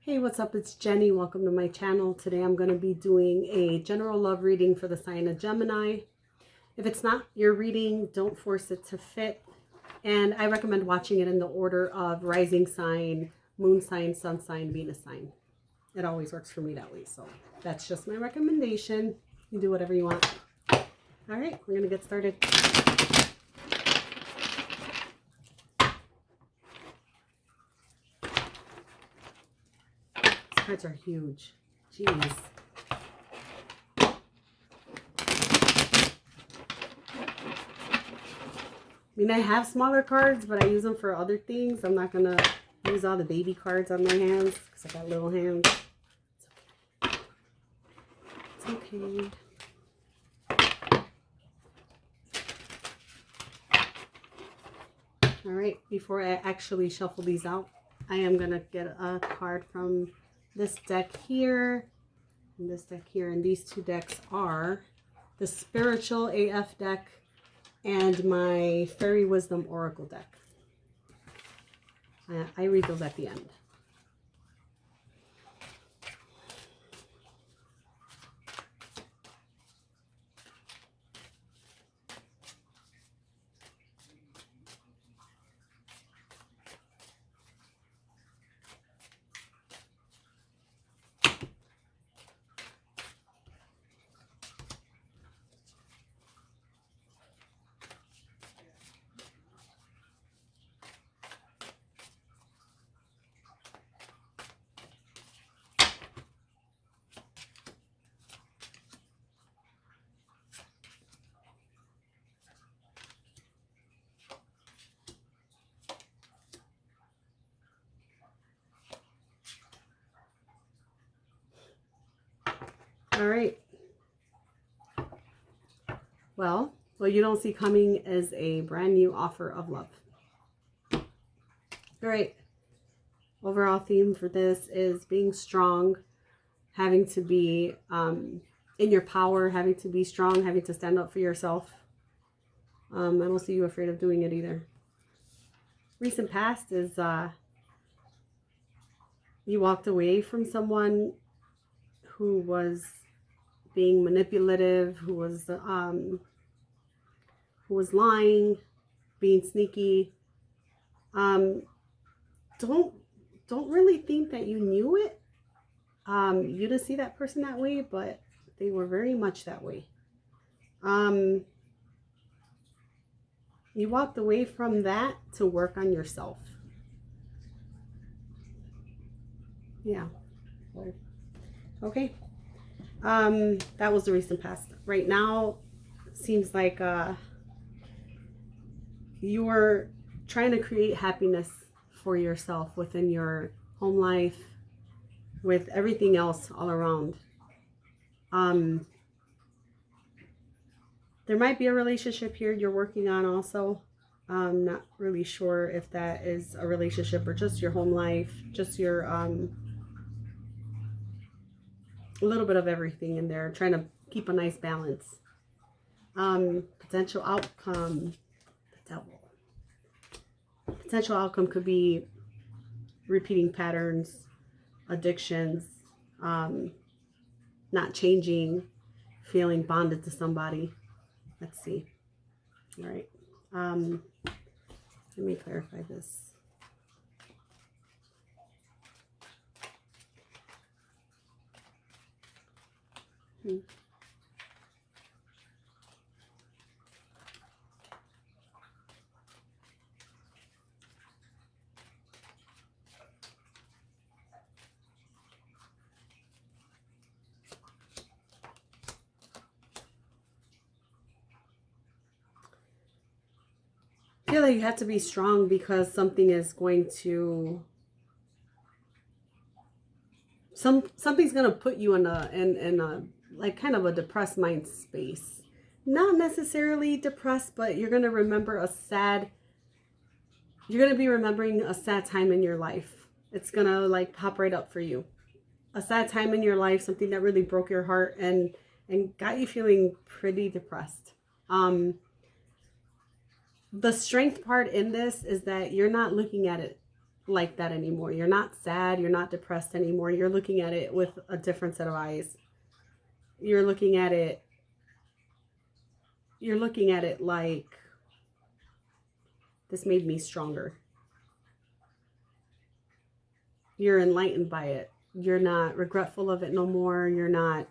Hey, what's up? It's Jenny. Welcome to my channel. Today I'm going to be doing a general love reading for the sign of Gemini. If it's not your reading, don't force it to fit. And I recommend watching it in the order of rising sign, moon sign, sun sign, Venus sign. It always works for me that way. So that's just my recommendation. You do whatever you want. All right, we're going to get started. Cards are huge. Jeez. I mean, I have smaller cards, but I use them for other things. I'm not going to use all the baby cards on my hands because I got little hands. It's okay. All right, before I actually shuffle these out, I am going to get a card from this deck here and this deck here. And these two decks are the Spiritual AF deck and my Fairy Wisdom Oracle deck. I read those at the end. All right. Well, what you don't see coming is a brand new offer of love. All right. Overall theme for this is being strong, having to be in your power, having to be strong, having to stand up for yourself. I don't see you afraid of doing it either. Recent past is you walked away from someone who was being manipulative, who was lying, being sneaky. Don't really think that you knew it. You didn't see that person that way, but they were very much that way. You walked away from that to work on yourself. Yeah. Okay. That was the recent past. Right now, seems like you are trying to create happiness for yourself within your home life, with everything else all around. There might be a relationship here you're working on also. I'm not really sure if that is a relationship or just your home life, just your a little bit of everything in there, trying to keep a nice balance. Potential outcome, the devil. Potential outcome could be repeating patterns, addictions, not changing, feeling bonded to somebody. Let's see. All right. Let me clarify this. I feel like you have to be strong because something is going to something's going to put you in a like kind of a depressed mind space. Not necessarily depressed, but you're going to remember you're going to be remembering a sad time in your life. It's going to like pop right up for you. A sad time in your life, something that really broke your heart and got you feeling pretty depressed. The strength part in this is that you're not looking at it like that anymore. You're not sad. You're not depressed anymore. You're looking at it with a different set of eyes. You're looking at it like, this made me stronger. You're enlightened by it. You're not regretful of it no more. You're not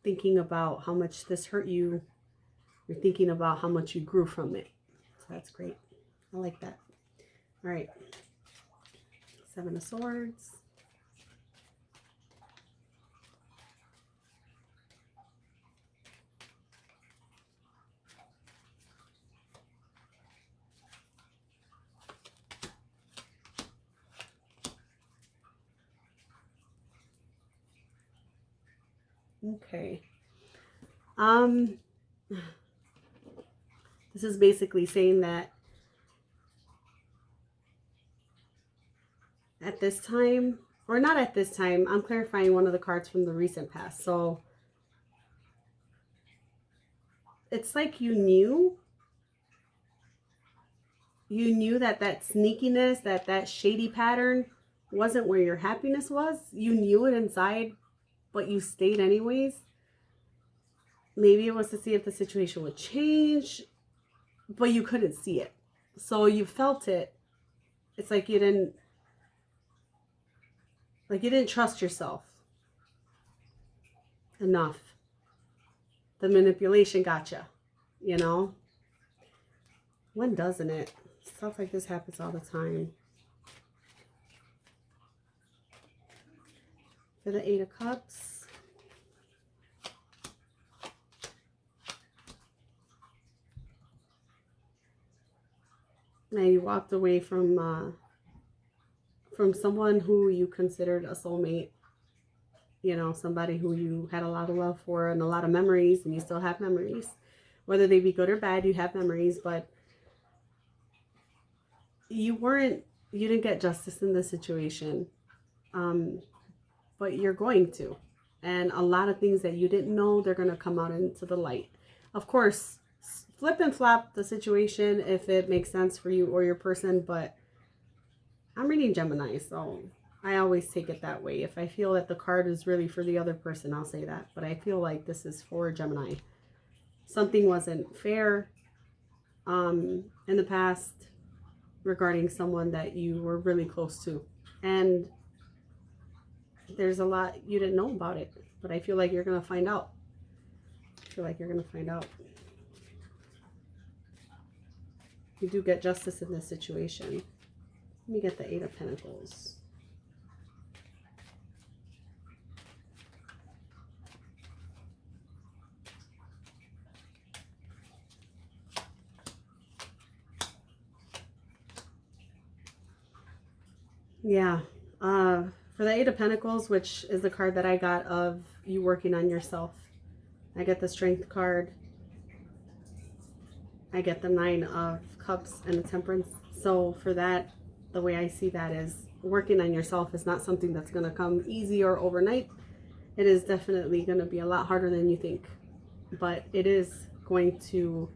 thinking about how much this hurt you. You're thinking about how much you grew from it. So that's great. I like that. All right. 7 of Swords. Okay. This is basically saying that at this time, or not at this time, I'm clarifying one of the cards from the recent past. So it's like you knew that sneakiness, that shady pattern wasn't where your happiness was. You knew it inside, but you stayed anyways. Maybe it was to see if the situation would change, but you couldn't see it. So you felt it. It's like you didn't trust yourself enough. The manipulation gotcha, you know? When doesn't it? Stuff like this happens all the time. For the 8 of Cups. Now you walked away from someone who you considered a soulmate. You know, somebody who you had a lot of love for and a lot of memories, and you still have memories. Whether they be good or bad, you have memories, but you didn't get justice in this situation. But you're going to. And a lot of things that you didn't know, they're going to come out into the light. Of course, flip and flop the situation if it makes sense for you or your person, but I'm reading Gemini, so I always take it that way. If I feel that the card is really for the other person, I'll say that. But I feel like this is for Gemini. Something wasn't fair in the past regarding someone that you were really close to. And there's a lot you didn't know about it, but I feel like you're going to find out. You do get justice in this situation. Let me get the 8 of Pentacles. Yeah. For the 8 of Pentacles, which is the card that I got of you working on yourself, I get the Strength card. I get the 9 of Cups and the Temperance. So for that, the way I see that is working on yourself is not something that's going to come easy or overnight. It is definitely going to be a lot harder than you think. But it is going to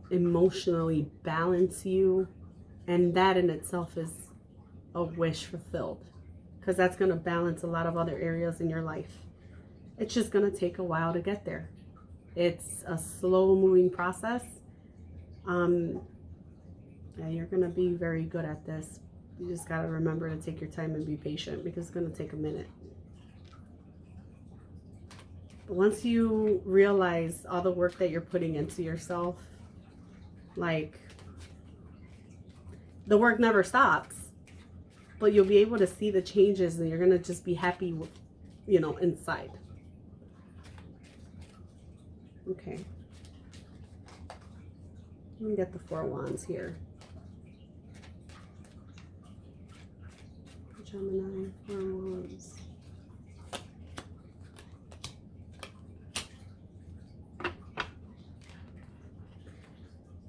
emotionally balance you. And that in itself is a wish fulfilled. Because that's going to balance a lot of other areas in your life. It's just going to take a while to get there. It's a slow moving process. Yeah, you're going to be very good at this. You just got to remember to take your time and be patient, because it's going to take a minute. But once you realize all the work that you're putting into yourself, like, the work never stops, but you'll be able to see the changes, and you're going to just be happy with, you know, inside. Okay. Let me get the 4 wands here. Gemini, 4 wands.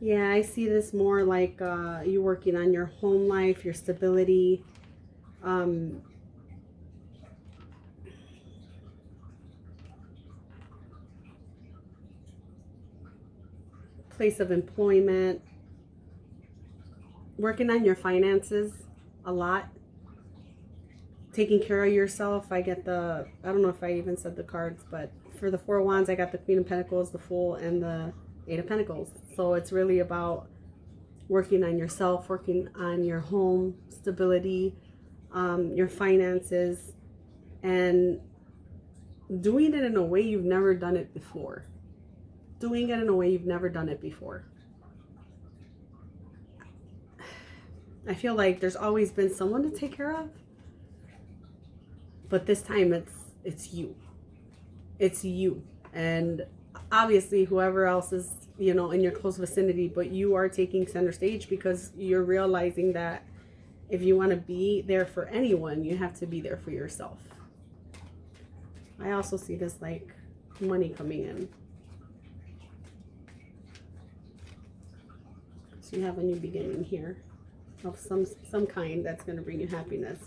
Yeah, I see this more like you working on your home life, your stability. place of employment, working on your finances a lot, taking care of yourself. I get the, I don't know if I even said the cards, but for the Four of Wands, I got the Queen of Pentacles, the Fool, and the Eight of Pentacles. So it's really about working on yourself, working on your home stability, your finances, and doing it in a way you've never done it before. Doing it in a way you've never done it before. I feel like there's always been someone to take care of, but this time it's you. It's you. And obviously whoever else is, you know, in your close vicinity, but you are taking center stage because you're realizing that if you want to be there for anyone, you have to be there for yourself. I also see this like money coming in. So you have a new beginning here of some kind that's going to bring you happiness.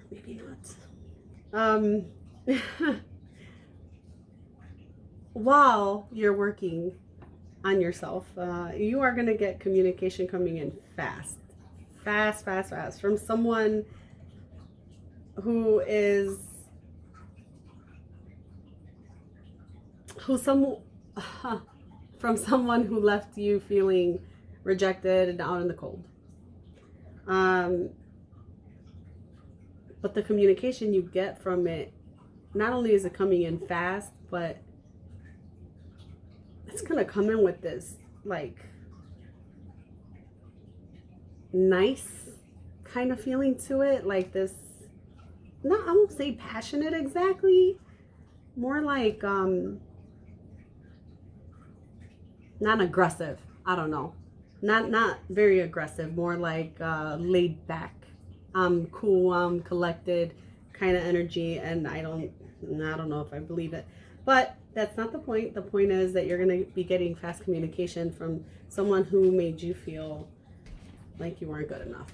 Maybe not. While you're working on yourself, you are going to get communication coming in fast from someone who is from someone who left you feeling rejected and out in the cold. But the communication you get from it, not only is it coming in fast, but it's going to come in with this like nice kind of feeling to it. Like this, no, I won't say passionate exactly. More like, not aggressive. I don't know. Not very aggressive. More like laid back. Cool, collected kind of energy, and I don't know if I believe it, but that's not the point. The point is that you're going to be getting fast communication from someone who made you feel like you weren't good enough.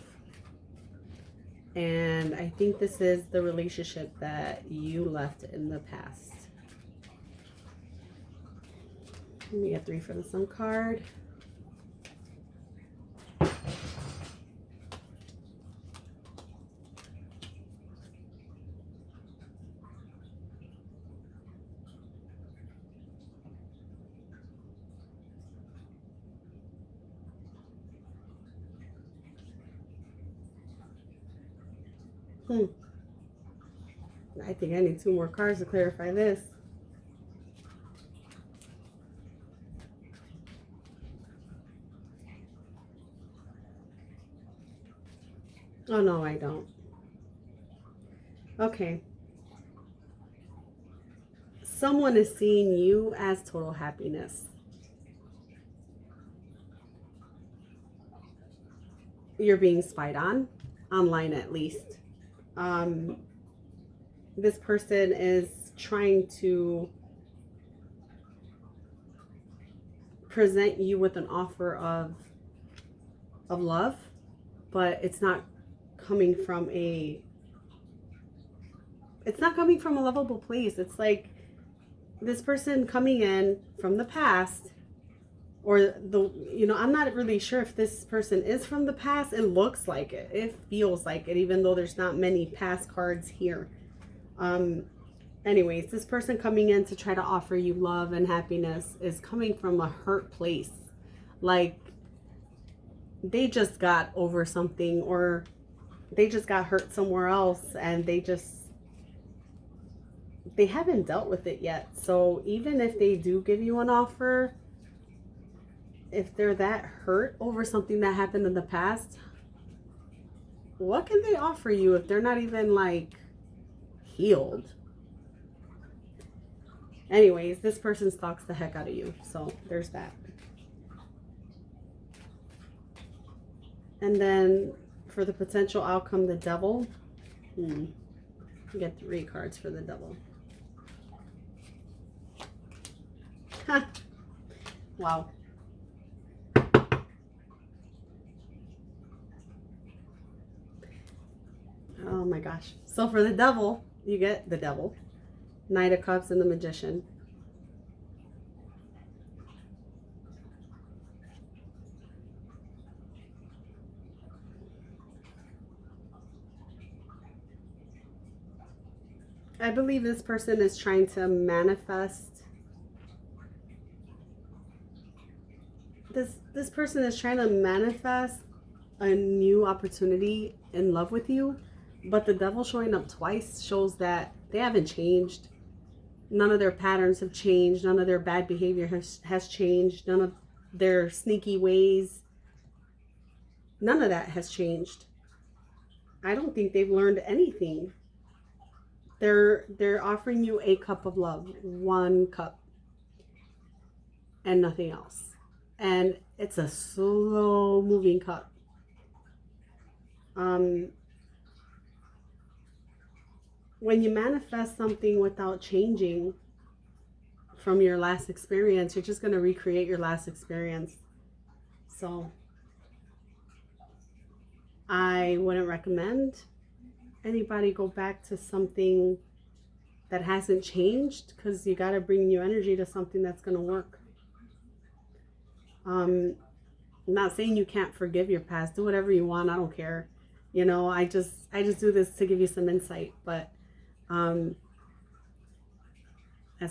And I think this is the relationship that you left in the past. Let me get 3 for the Sun card. I think I need 2 more cards to clarify this. Oh, no, I don't. Okay. Someone is seeing you as total happiness. You're being spied on, online at least. This person is trying to present you with an offer of love, but it's not coming from a lovable place. It's like this person coming in from the past, or I'm not really sure if this person is from the past. It looks like it. It feels like it, even though there's not many past cards here. Anyways, this person coming in to try to offer you love and happiness is coming from a hurt place. Like they just got over something, or they just got hurt somewhere else, and they haven't dealt with it yet. So even if they do give you an offer, if they're that hurt over something that happened in the past, what can they offer you if they're not even like healed? Anyways, this person stalks the heck out of you. So there's that. And then for the potential outcome, the Devil. You get 3 cards for the Devil. Wow. Oh my gosh. So for the devil, you get the devil, Knight of Cups, and the Magician. I believe this person is trying to manifest. This person is trying to manifest a new opportunity in love with you, but the devil showing up twice shows that they haven't changed. None of their patterns have changed. None of their bad behavior has changed. None of their sneaky ways. None of that has changed. I don't think they've learned anything. They're offering you a cup of love, one cup, and nothing else. And it's a slow moving cup. When you manifest something without changing from your last experience, you're just going to recreate your last experience. So I wouldn't recommend anybody go back to something that hasn't changed, because you got to bring new energy to something that's going to work. I'm not saying you can't forgive your past. Do whatever you want. I don't care. You know, I just do this to give you some insight. But as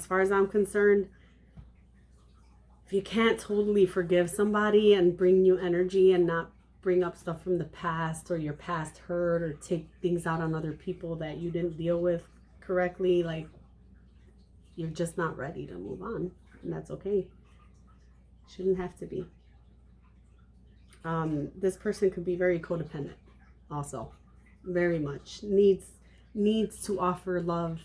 far as I'm concerned, if you can't totally forgive somebody and bring new energy and not bring up stuff from the past or your past hurt or take things out on other people that you didn't deal with correctly, like, you're just not ready to move on, and that's okay. Shouldn't have to be. This person could be very codependent also, very much needs to offer love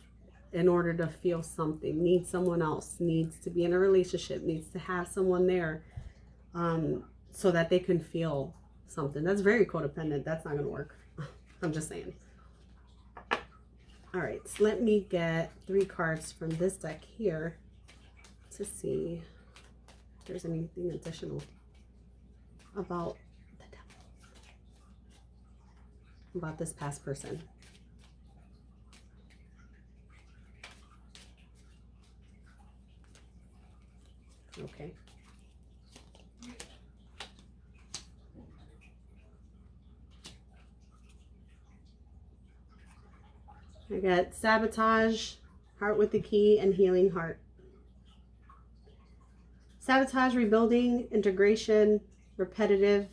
in order to feel something, needs someone else, needs to be in a relationship, needs to have someone there so that they can feel something. That's very codependent. That's not going to work. I'm just saying. All right, so let me get 3 cards from this deck here to see if there's anything additional about the devil, about this past person. Okay. I got sabotage, heart with the key, and healing heart. Sabotage, rebuilding, integration, repetitive,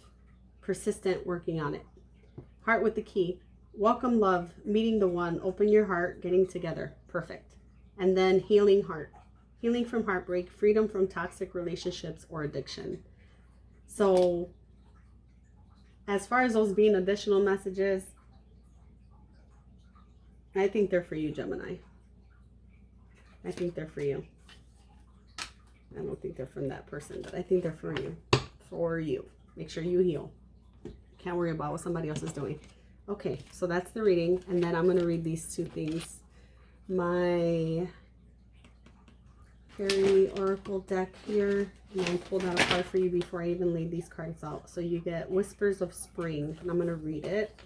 persistent, working on it. Heart with the key, welcome love, meeting the one, open your heart, getting together. Perfect. And then healing heart, healing from heartbreak, freedom from toxic relationships or addiction. So as far as those being additional messages, I think they're for you, Gemini. I think they're for you. I don't think they're from that person, but I think they're for you. For you. Make sure you heal. Can't worry about what somebody else is doing. Okay, so that's the reading. And then I'm going to read these 2 things. My Fairy Oracle deck here. And I pulled out a card for you before I even laid these cards out. So you get Whispers of Spring. And I'm going to read it.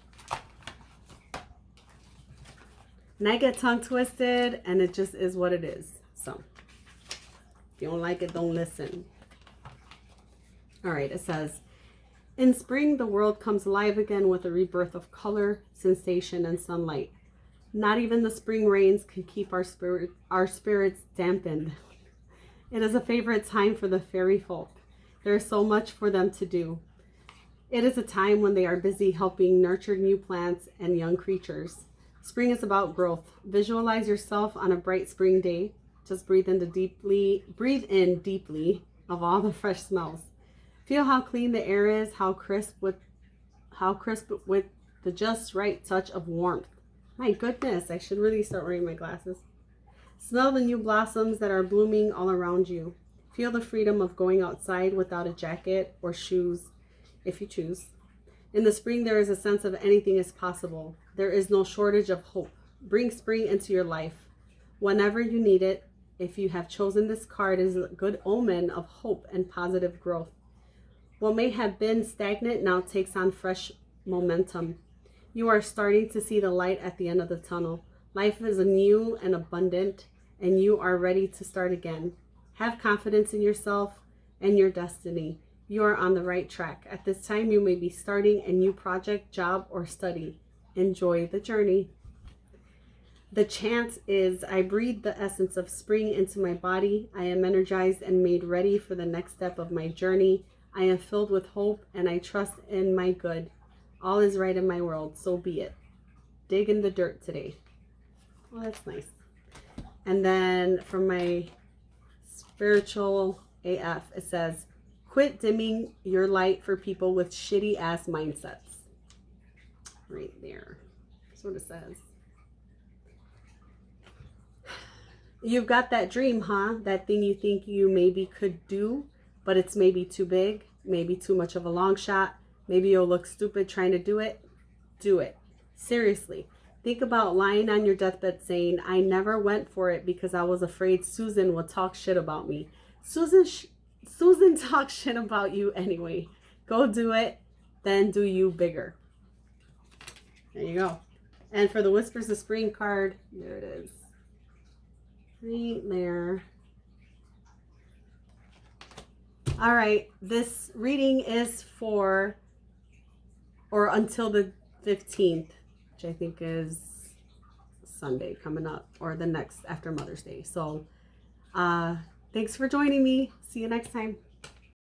And I get tongue twisted, and it just is what it is. So, if you don't like it, don't listen. All right, it says, in spring, the world comes alive again with a rebirth of color, sensation, and sunlight. Not even the spring rains can keep our spirits dampened. It is a favorite time for the fairy folk. There is so much for them to do. It is a time when they are busy helping nurture new plants and young creatures. Spring is about growth. Visualize yourself on a bright spring day. Just breathe in deeply of all the fresh smells. Feel how clean the air is, how crisp with the just right touch of warmth. My goodness, I should really start wearing my glasses. Smell the new blossoms that are blooming all around you. Feel the freedom of going outside without a jacket or shoes, if you choose. In the spring, there is a sense of anything is possible. There is no shortage of hope. Bring spring into your life whenever you need it. If you have chosen this card, it is a good omen of hope and positive growth. What may have been stagnant now takes on fresh momentum. You are starting to see the light at the end of the tunnel. Life is new and abundant, and you are ready to start again. Have confidence in yourself and your destiny. You are on the right track. At this time, you may be starting a new project, job, or study. Enjoy the journey. The chant is, I breathe the essence of spring into my body. I am energized and made ready for the next step of my journey. I am filled with hope and I trust in my good. All is right in my world, so be it. Dig in the dirt today. Oh, that's nice. And then from my spiritual AF, it says, quit dimming your light for people with shitty ass mindsets. Right there. That's what it says. You've got that dream, huh? That thing you think you maybe could do, but it's maybe too big, maybe too much of a long shot. Maybe you'll look stupid trying to do it. Do it. Seriously. Think about lying on your deathbed saying, I never went for it because I was afraid Susan would talk shit about me. Susan talks shit about you anyway. Go do it, then do you bigger. There you go. And for the Whispers of Spring card, there it is. Right there. All right, this reading is for or until the 15th, which I think is Sunday coming up, or the next after Mother's Day. So thanks for joining me. See you next time.